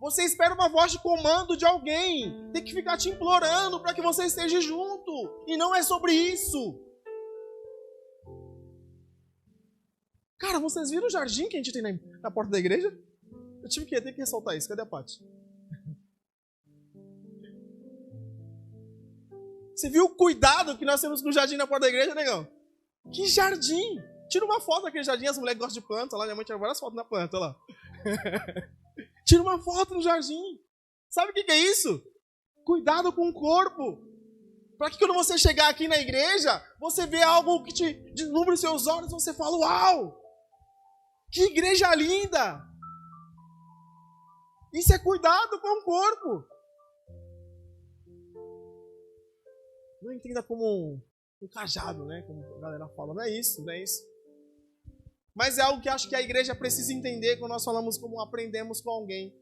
Você espera uma voz de comando de alguém. Tem que ficar te implorando para que você esteja junto. E não é sobre isso. Cara, vocês viram o jardim que a gente tem na porta da igreja? Eu tive que ter que ressaltar isso. Cadê a Paty? Você viu o cuidado que nós temos com o jardim na porta da igreja, negão? Que jardim! Tira uma foto daquele jardim, as mulheres gostam de planta lá, minha mãe tira várias fotos na planta lá. Tira uma foto no jardim. Sabe o que é isso? Cuidado com o corpo. Para que quando você chegar aqui na igreja, você vê algo que te deslumbre os seus olhos, você fala, uau! Que igreja linda! Isso é cuidado com o corpo. Não entenda como um cajado, né? Como a galera fala. Não é isso, não é isso. Mas é algo que acho que a igreja precisa entender quando nós falamos como aprendemos com alguém.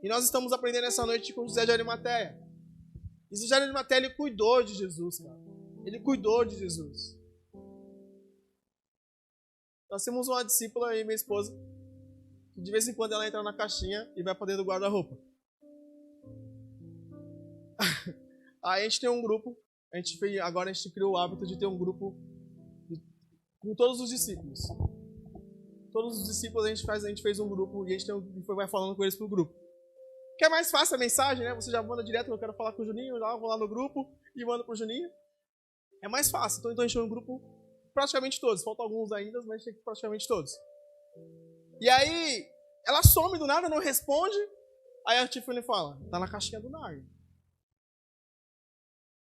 E nós estamos aprendendo essa noite com José de Arimateia. E José de Arimateia, ele cuidou de Jesus, cara. Ele cuidou de Jesus. Nós temos uma discípula aí, minha esposa, que de vez em quando ela entra na caixinha e vai para dentro do guarda-roupa. Aí a gente tem um grupo, agora a gente criou o hábito de ter um grupo com todos os discípulos. Todos os discípulos a gente fez um grupo e a gente vai falando com eles pro grupo. Que é mais fácil a mensagem, né? Você já manda direto, eu quero falar com o Juninho, eu vou lá no grupo e mando pro Juninho. É mais fácil. Então a gente tem um grupo praticamente todos. Faltam alguns ainda, mas a gente tem praticamente todos. E aí, ela some do nada, não responde. Aí a Tiffany fala, tá na caixinha do Narnia.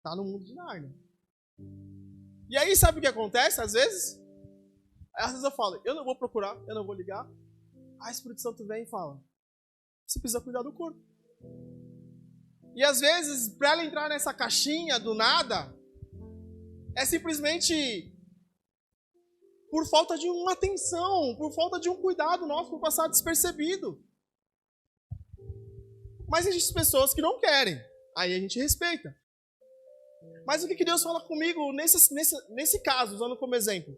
Tá no mundo de Narnia. E aí, sabe o que acontece às vezes? Às vezes eu falo, eu não vou procurar, eu não vou ligar. Aí o Espírito Santo vem e fala, você precisa cuidar do corpo. E às vezes, para ela entrar nessa caixinha do nada, é simplesmente por falta de uma atenção, por falta de um cuidado nosso, por passar despercebido. Mas existem pessoas que não querem, aí a gente respeita. Mas o que Deus fala comigo nesse caso, usando como exemplo?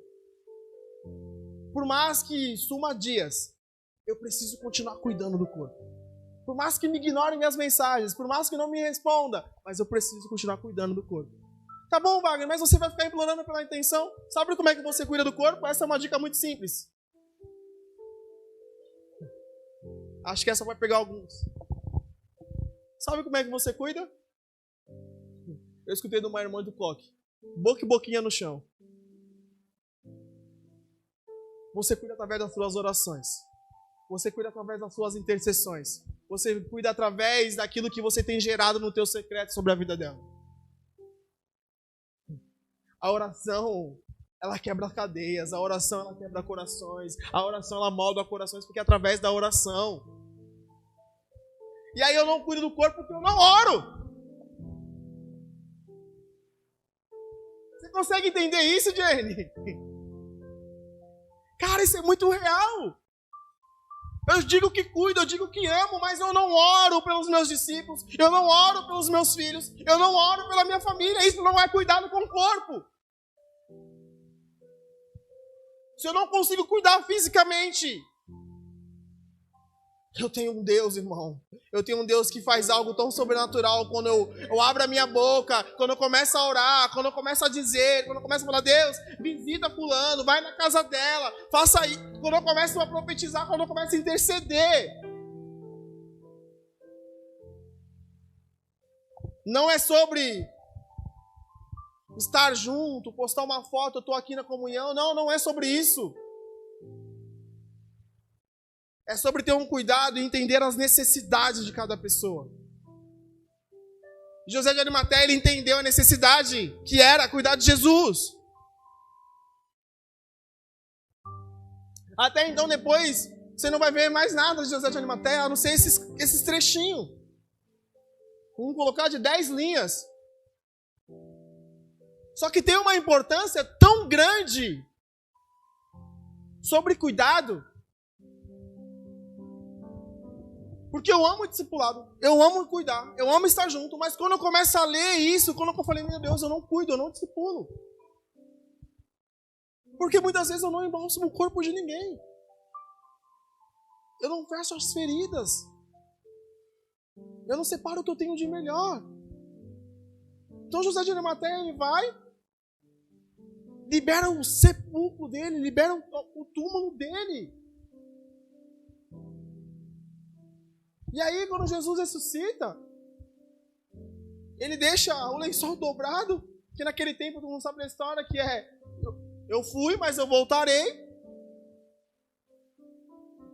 Por mais que suma dias, eu preciso continuar cuidando do corpo. Por mais que me ignorem minhas mensagens, por mais que não me responda, mas eu preciso continuar cuidando do corpo. Tá bom, Wagner, mas você vai ficar implorando pela intenção? Sabe como é que você cuida do corpo? Essa é uma dica muito simples. Acho que essa vai pegar alguns. Sabe como é que você cuida? Eu escutei de uma irmã do Coque. Boca e boquinha no chão. Você cuida através das suas orações. Você cuida através das suas intercessões. Você cuida através daquilo que você tem gerado no teu secreto sobre a vida dela. A oração, ela quebra cadeias. A oração, ela quebra corações. A oração, ela molda corações porque é através da oração. E aí eu não cuido do corpo porque eu não oro. Você consegue entender isso, Jenny? Cara, isso é muito real. Eu digo que cuido, eu digo que amo, mas eu não oro pelos meus discípulos, eu não oro pelos meus filhos, eu não oro pela minha família. Isso não é cuidado com o corpo. Se eu não consigo cuidar fisicamente, eu tenho um Deus, irmão. Eu tenho um Deus que faz algo tão sobrenatural quando eu abro a minha boca, quando eu começo a orar, quando eu começo a dizer, quando eu começo a falar, Deus, visita fulano, vai na casa dela, faça isso. Quando eu começo a profetizar, quando eu começo a interceder. Não é sobre estar junto, postar uma foto, eu estou aqui na comunhão. Não, não é sobre isso. É sobre ter um cuidado e entender as necessidades de cada pessoa. José de Arimateia, ele entendeu a necessidade que era cuidar de Jesus. Até então, depois, você não vai ver mais nada de José de Arimateia, a não ser esses trechinhos. Vamos colocar de 10 linhas. Só que tem uma importância tão grande sobre cuidado. Porque eu amo o discipulado, eu amo cuidar, eu amo estar junto, mas quando eu começo a ler isso, quando eu falei, meu Deus, eu não cuido, eu não discipulo. Porque muitas vezes eu não embalsamo o corpo de ninguém. Eu não fecho as feridas. Eu não separo o que eu tenho de melhor. Então José de Arimateia, ele vai, libera o sepulcro dele, libera o túmulo dele. E aí, quando Jesus ressuscita, ele deixa o lençol dobrado, que naquele tempo todo mundo sabe da história, que é, eu fui, mas eu voltarei.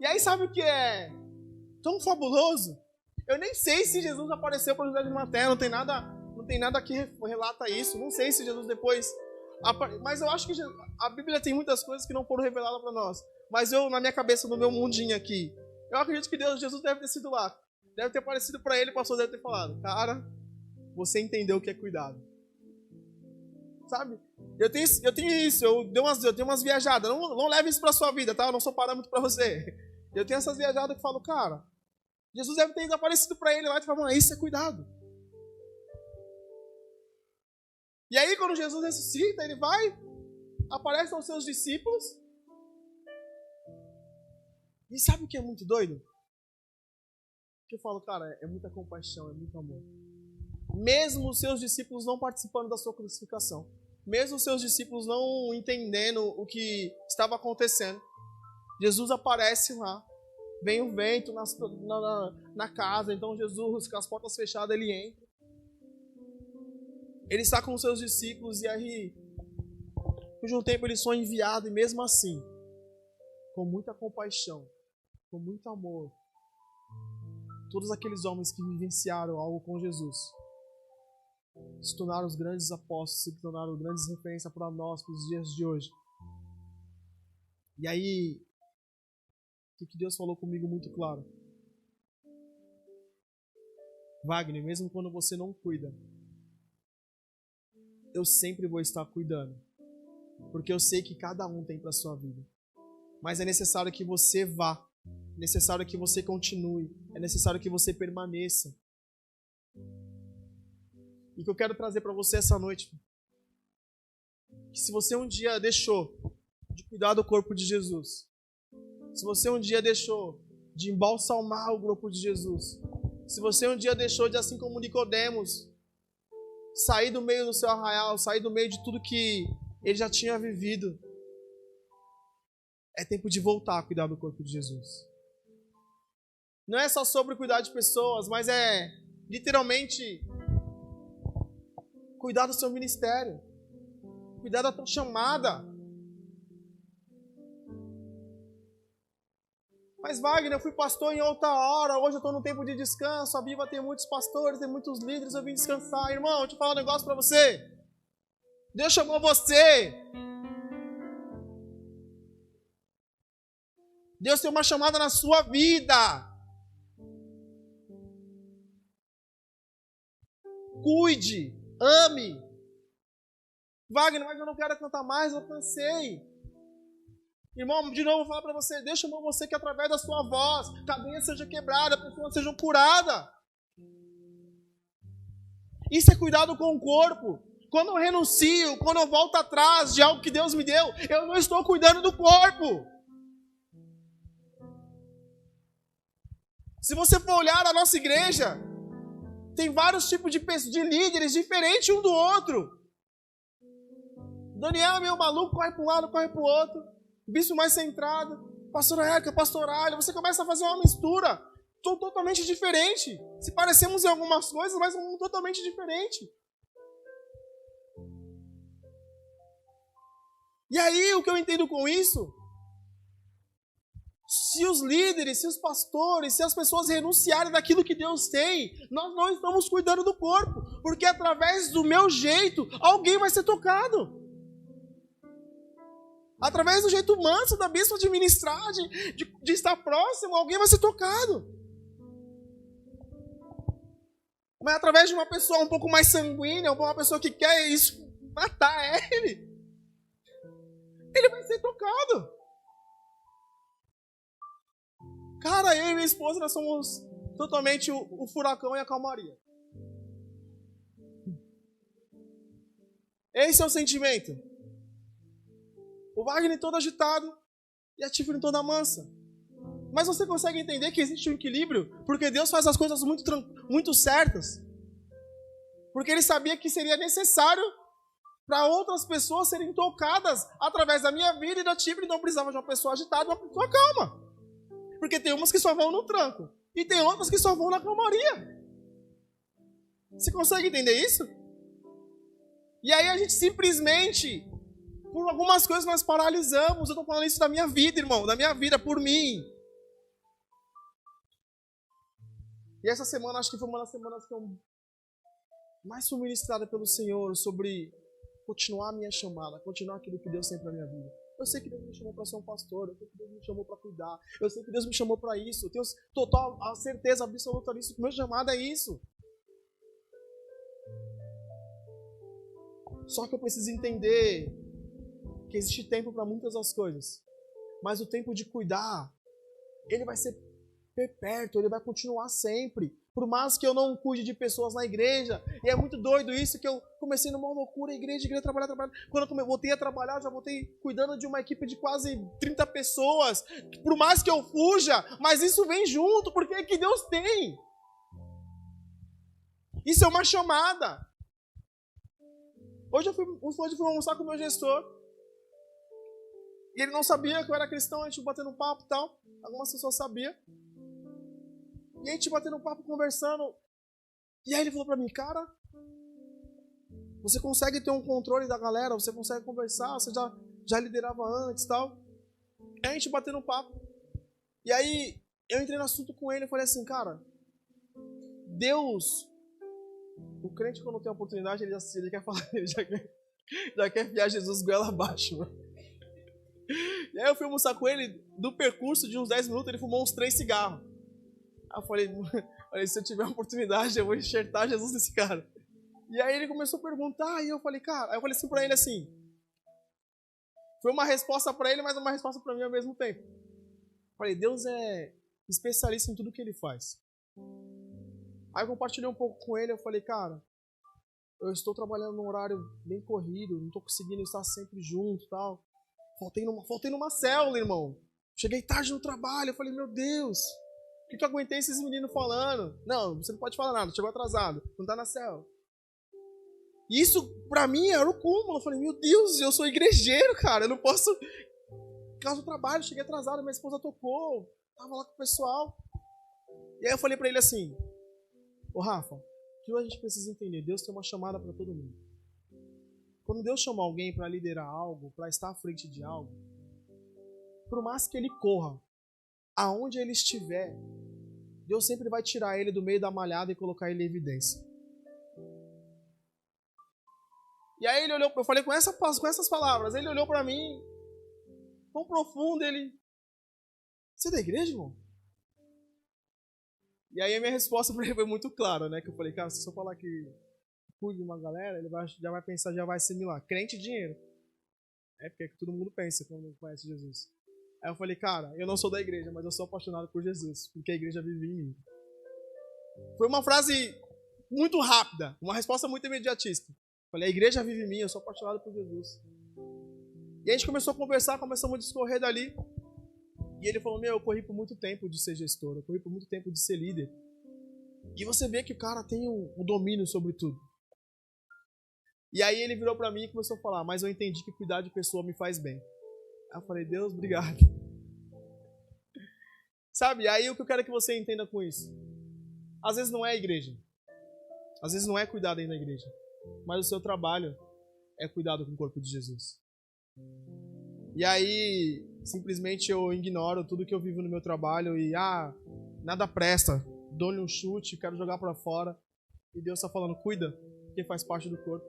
E aí sabe o que é tão fabuloso? Eu nem sei se Jesus apareceu para José de Arimateia, não tem nada que relata isso. Não sei se Jesus depois... Mas eu acho que a Bíblia tem muitas coisas que não foram reveladas para nós. Mas eu, na minha cabeça, no meu mundinho aqui, eu acredito que Jesus deve ter sido lá. Deve ter aparecido para ele, o pastor deve ter falado: cara, você entendeu o que é cuidado. Sabe? Eu tenho isso, eu tenho umas viajadas. Não leve isso para sua vida, tá? Eu não sou parâmetro para você. Eu tenho essas viajadas que falo, cara, Jesus deve ter aparecido para ele lá e falar, isso é cuidado. E aí, quando Jesus ressuscita, ele vai, aparece aos seus discípulos. E sabe o que é muito doido? Que eu falo, cara, é muita compaixão, é muito amor. Mesmo os seus discípulos não participando da sua crucificação, mesmo os seus discípulos não entendendo o que estava acontecendo, Jesus aparece lá, vem o vento na casa, então Jesus, com as portas fechadas, ele entra. Ele está com os seus discípulos e aí, de um tempo eles são enviados e mesmo assim, com muita compaixão, com muito amor, todos aqueles homens que vivenciaram algo com Jesus se tornaram os grandes apóstolos, se tornaram grandes referências para nós, para os dias de hoje. E aí, o que Deus falou comigo muito claro? Wagner, mesmo quando você não cuida, eu sempre vou estar cuidando, porque eu sei que cada um tem para a sua vida. Mas é necessário que você vá, é necessário que você continue, é necessário que você permaneça. E o que eu quero trazer para você essa noite, que se você um dia deixou de cuidar do corpo de Jesus, se você um dia deixou de embalsamar o corpo de Jesus, se você um dia deixou de, assim como Nicodemos, sair do meio do seu arraial, sair do meio de tudo que ele já tinha vivido, é tempo de voltar a cuidar do corpo de Jesus. Não é só sobre cuidar de pessoas, mas é literalmente cuidar do seu ministério, cuidar da tua chamada. Mas Wagner, eu fui pastor em outra hora, hoje eu estou no tempo de descanso, a Viva tem muitos pastores, tem muitos líderes, eu vim descansar. Irmão, deixa eu falar um negócio para você. Deus chamou você. Deus tem uma chamada na sua vida. Cuide, ame. Wagner, mas eu não quero cantar mais, eu cansei. Irmão, de novo eu vou falar para você, Deus chamou você que através da sua voz, cabeça seja quebrada, pessoas sejam curadas. Isso é cuidado com o corpo. Quando eu renuncio, quando eu volto atrás de algo que Deus me deu, eu não estou cuidando do corpo. Se você for olhar a nossa igreja, tem vários tipos de líderes diferentes um do outro. Daniel é meio maluco, corre para um lado, corre para o outro. Bispo mais centrado, pastora Érica, pastoralho. Você começa a fazer uma mistura totalmente diferente. Se parecemos em algumas coisas, mas totalmente diferente. E aí, o que eu entendo com isso? Se os líderes, se os pastores, se as pessoas renunciarem daquilo que Deus tem, nós não estamos cuidando do corpo, porque através do meu jeito, alguém vai ser tocado. Através do jeito manso da bispa de ministrar, de estar próximo, alguém vai ser tocado. Mas através de uma pessoa um pouco mais sanguínea, uma pessoa que quer isso, matar ele vai ser tocado. Cara, eu e minha esposa, nós somos totalmente o furacão e a calmaria. Esse é o sentimento. O Wagner todo agitado e a Tiffany toda mansa. Mas você consegue entender que existe um equilíbrio? Porque Deus faz as coisas muito certas. Porque Ele sabia que seria necessário para outras pessoas serem tocadas através da minha vida e da Tiffany. Não precisava de uma pessoa agitada, uma pessoa calma. Porque tem umas que só vão no tranco. E tem outras que só vão na calmaria. Você consegue entender isso? E aí a gente simplesmente, por algumas coisas nós paralisamos. Eu estou falando isso da minha vida, irmão, da minha vida, por mim. E essa semana, acho que foi uma das semanas que eu mais fui ministrada pelo Senhor sobre continuar a minha chamada, continuar aquilo que Deus tem para a minha vida. Eu sei que Deus me chamou para ser um pastor, eu sei que Deus me chamou para cuidar, eu sei que Deus me chamou para isso, eu tenho total a certeza absoluta disso, que meu chamado é isso. Só que eu preciso entender que existe tempo para muitas das coisas, mas o tempo de cuidar, ele vai ser perpétuo, ele vai continuar sempre. Por mais que eu não cuide de pessoas na igreja, e é muito doido isso, que eu comecei numa loucura, igreja, trabalhar. Quando eu voltei a trabalhar, eu já voltei cuidando de uma equipe de quase 30 pessoas. Por mais que eu fuja, mas isso vem junto, porque é que Deus tem. Isso é uma chamada. Hoje eu fui almoçar com o meu gestor, e ele não sabia que eu era cristão, a gente batendo um papo e tal. Algumas pessoas sabiam. E a gente batendo um papo, conversando. E aí ele falou pra mim, cara, você consegue ter um controle da galera, você consegue conversar, você já liderava antes e tal. E a gente batendo um papo. E aí eu entrei no assunto com ele e falei assim, cara, Deus, o crente quando tem a oportunidade, ele quer falar, ele já quer enfiar Jesus goela abaixo, mano. E aí eu fui almoçar com ele, do percurso de uns 10 minutos, ele fumou uns 3 cigarros. Aí eu falei, se eu tiver uma oportunidade, eu vou enxertar Jesus nesse cara. E aí ele começou a perguntar, e eu falei, cara, aí eu falei assim pra ele assim, foi uma resposta pra ele, mas uma resposta pra mim ao mesmo tempo. Eu falei, Deus é especialista em tudo que ele faz. Aí eu compartilhei um pouco com ele, eu falei, cara, eu estou trabalhando num horário bem corrido, não estou conseguindo estar sempre junto e tal. Faltei numa célula, irmão. Cheguei tarde no trabalho, eu falei, meu Deus, o que eu aguentei esses meninos falando? Não, você não pode falar nada, chegou atrasado, não tá na célula. E isso, pra mim, era o cúmulo. Eu falei, meu Deus, eu sou igrejeiro, cara, eu não posso... Por causa do trabalho, cheguei atrasado, minha esposa tocou, tava lá com o pessoal. E aí eu falei pra ele assim, ô Rafa, o que a gente precisa entender? Deus tem uma chamada pra todo mundo. Quando Deus chama alguém pra liderar algo, pra estar à frente de algo, por mais que ele corra, aonde ele estiver, Deus sempre vai tirar ele do meio da malhada e colocar ele em evidência. E aí ele olhou, eu falei com essas palavras, ele olhou pra mim, tão profundo, ele... Você é da igreja, irmão? E aí a minha resposta pra ele foi muito clara, né? Que eu falei, cara, se eu falar que cuide de uma galera, ele já vai pensar, já vai assimilar. Crente e dinheiro. É porque é que todo mundo pensa quando conhece Jesus. Aí eu falei, cara, eu não sou da igreja, mas eu sou apaixonado por Jesus, porque a igreja vive em mim. Foi uma frase muito rápida, uma resposta muito imediatista. Falei, a igreja vive em mim, eu sou apaixonado por Jesus. E a gente começou a conversar, começamos a discorrer dali. E ele falou, eu corri por muito tempo de ser gestor, eu corri por muito tempo de ser líder. E você vê que o cara tem um domínio sobre tudo. E aí ele virou pra mim e começou a falar, mas eu entendi que cuidar de pessoa me faz bem. Aí eu falei, Deus, obrigado. Sabe, aí o que eu quero que você entenda com isso? Às vezes não é a igreja. Às vezes não é cuidar dentro da igreja. Mas o seu trabalho é cuidado com o corpo de Jesus. E aí, simplesmente eu ignoro tudo que eu vivo no meu trabalho e, nada presta. Dou-lhe um chute, quero jogar pra fora. E Deus está falando, cuida, porque faz parte do corpo.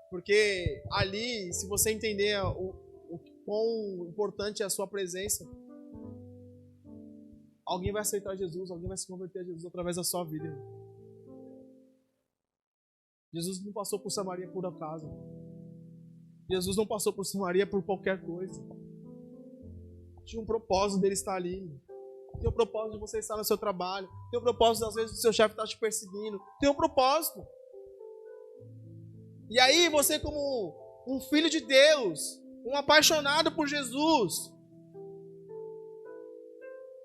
Porque ali, se você entender o quão importante é a sua presença, alguém vai aceitar Jesus, alguém vai se converter a Jesus através da sua vida. Jesus não passou por Samaria por acaso. Jesus não passou por Samaria por qualquer coisa. Tinha um propósito dele estar ali. Tem um propósito de você estar no seu trabalho. Tem um propósito, às vezes, do seu chefe estar te perseguindo. Tem um propósito. E aí, você como um filho de Deus, um apaixonado por Jesus,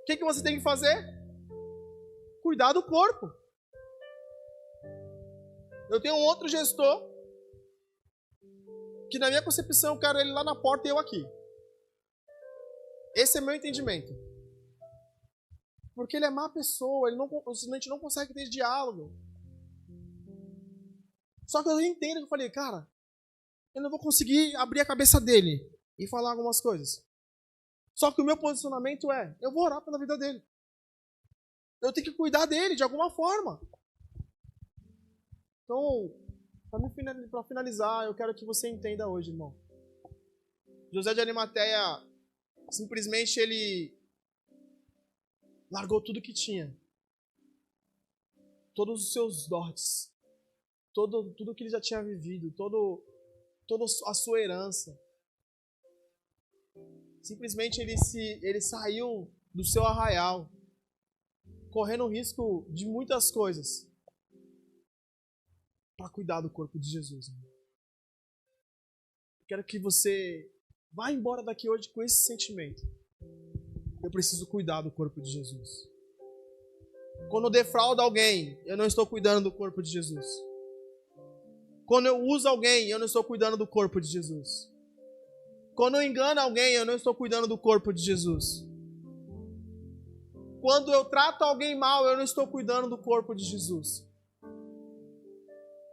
o que você tem que fazer? Cuidar do corpo. Eu tenho um outro gestor que, na minha concepção, eu quero ele lá na porta e eu aqui. Esse é meu entendimento. Porque ele é má pessoa, a gente não consegue ter diálogo. Só que eu entendo que eu falei, cara, eu não vou conseguir abrir a cabeça dele e falar algumas coisas. Só que o meu posicionamento é, eu vou orar pela vida dele. Eu tenho que cuidar dele de alguma forma. Então, para finalizar, eu quero que você entenda hoje, irmão. José de Arimateia, simplesmente ele largou tudo que tinha. Todos os seus dotes. Tudo que ele já tinha vivido. Toda a sua herança. Simplesmente ele saiu do seu arraial, correndo o risco de muitas coisas, para cuidar do corpo de Jesus. Quero que você vá embora daqui hoje com esse sentimento. Eu preciso cuidar do corpo de Jesus. Quando eu defraudo alguém, eu não estou cuidando do corpo de Jesus. Quando eu uso alguém, eu não estou cuidando do corpo de Jesus. Quando eu engano alguém, eu não estou cuidando do corpo de Jesus. Quando eu trato alguém mal, eu não estou cuidando do corpo de Jesus.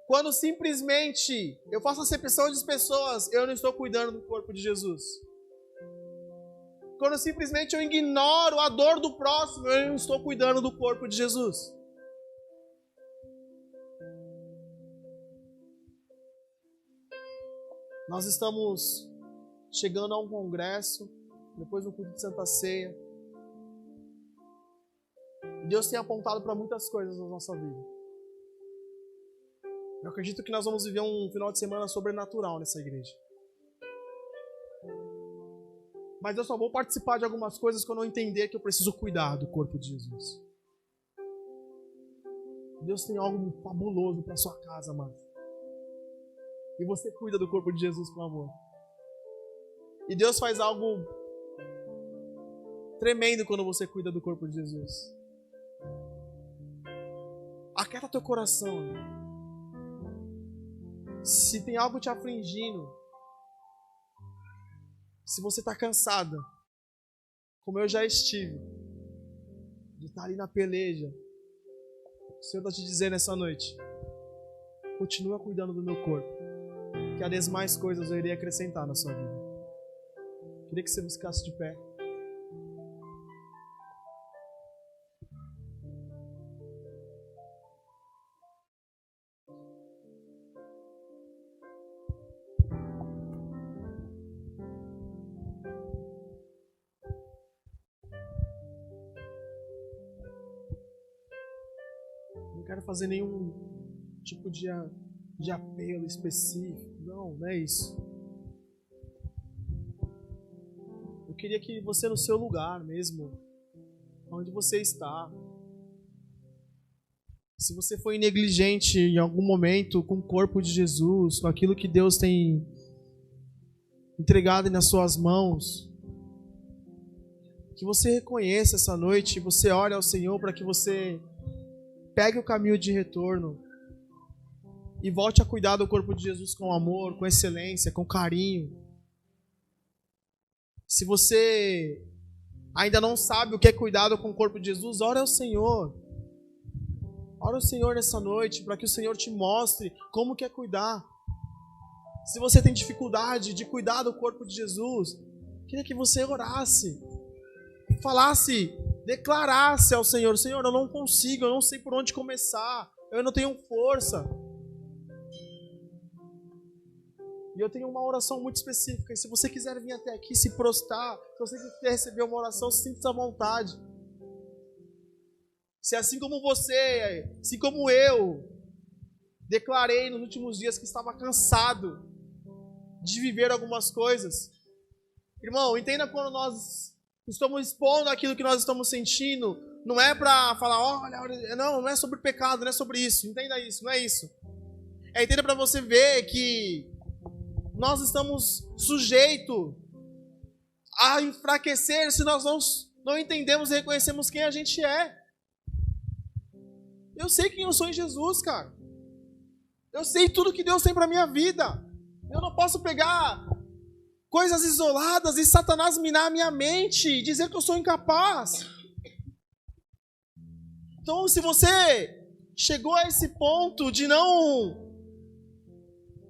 Quando simplesmente eu faço acepção de pessoas, eu não estou cuidando do corpo de Jesus. Quando simplesmente eu ignoro a dor do próximo, eu não estou cuidando do corpo de Jesus. Nós estamos chegando a um congresso, depois do culto de Santa Ceia. Deus tem apontado para muitas coisas na nossa vida. Eu acredito que nós vamos viver um final de semana sobrenatural nessa igreja. Mas eu só vou participar de algumas coisas quando eu entender que eu preciso cuidar do corpo de Jesus. Deus tem algo fabuloso para sua casa, mano. E você cuida do corpo de Jesus com amor. E Deus faz algo tremendo quando você cuida do corpo de Jesus. Aquieta teu coração. Se tem algo te afligindo, se você está cansada, como eu já estive, de estar ali na peleja, o Senhor está te dizendo essa noite, continua cuidando do meu corpo, que as demais coisas eu irei acrescentar na sua vida. Queria que você buscasse de pé. Não quero fazer nenhum tipo de apelo específico. Não é isso. Eu queria que você, no seu lugar mesmo, onde você está, se você foi negligente em algum momento com o corpo de Jesus, com aquilo que Deus tem entregado nas suas mãos, que você reconheça essa noite, você ore ao Senhor para que você pegue o caminho de retorno e volte a cuidar do corpo de Jesus com amor, com excelência, com carinho. Se você ainda não sabe o que é cuidado com o corpo de Jesus, ore ao Senhor. Ore ao Senhor nessa noite para que o Senhor te mostre como que é cuidar. Se você tem dificuldade de cuidar do corpo de Jesus, queria que você orasse, falasse, declarasse ao Senhor: Senhor, eu não consigo, eu não sei por onde começar, eu não tenho força. E eu tenho uma oração muito específica, e se você quiser vir até aqui se prostrar, se você quiser receber uma oração, sinta-se à vontade. Se assim como você, assim como eu, declarei nos últimos dias que estava cansado de viver algumas coisas. Irmão, entenda, quando nós estamos expondo aquilo que nós estamos sentindo, não é para falar, olha, não é sobre pecado, não é sobre isso, entenda isso, não é isso. Entenda para você ver que nós estamos sujeitos a enfraquecer se nós não entendemos e reconhecemos quem a gente é. Eu sei quem eu sou em Jesus, cara. Eu sei tudo que Deus tem para minha vida. Eu não posso pegar coisas isoladas e Satanás minar a minha mente e dizer que eu sou incapaz. Então, se você chegou a esse ponto de não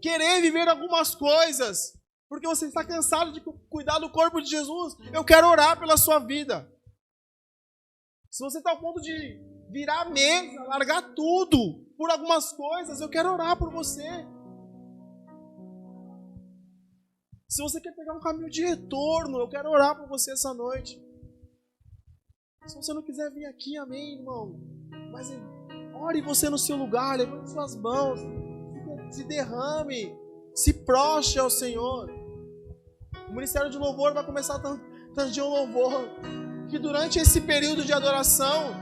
querer viver algumas coisas, porque você está cansado de cuidar do corpo de Jesus, eu quero orar pela sua vida. Se você está ao ponto de virar a mesa, largar tudo por algumas coisas, eu quero orar por você. Se você quer pegar um caminho de retorno, eu quero orar por você essa noite. Se você não quiser vir aqui, amém, irmão. Mas ore você no seu lugar, levante suas mãos, se derrame, se prostre ao Senhor. O Ministério de Louvor vai começar a transmitir um louvor. Que durante esse período de adoração,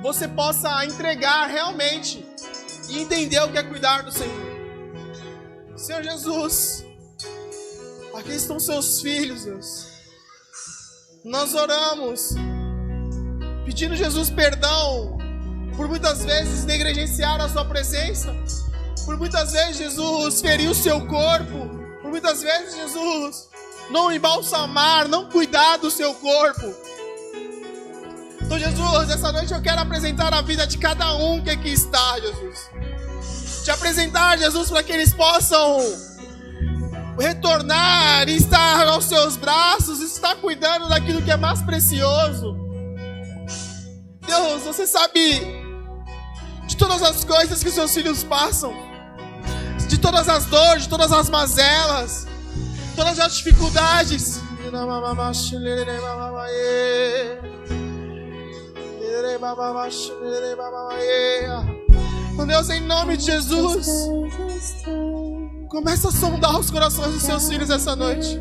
você possa entregar realmente e entender o que é cuidar do Senhor. Senhor Jesus, aqui estão seus filhos, Deus. Nós oramos, pedindo, Jesus, perdão por muitas vezes negligenciar a sua presença, por muitas vezes, Jesus, ferir o seu corpo, por muitas vezes, Jesus, não embalsamar, não cuidar do seu corpo. Então, Jesus, essa noite eu quero apresentar a vida de cada um que aqui está, Jesus. Te apresentar, Jesus, para que eles possam retornar e estar aos seus braços, estar cuidando daquilo que é mais precioso. Deus, você sabe de todas as coisas que seus filhos passam, de todas as dores, de todas as mazelas, todas as dificuldades. Então, Deus, em nome de Jesus, começa a sondar os corações dos seus filhos essa noite.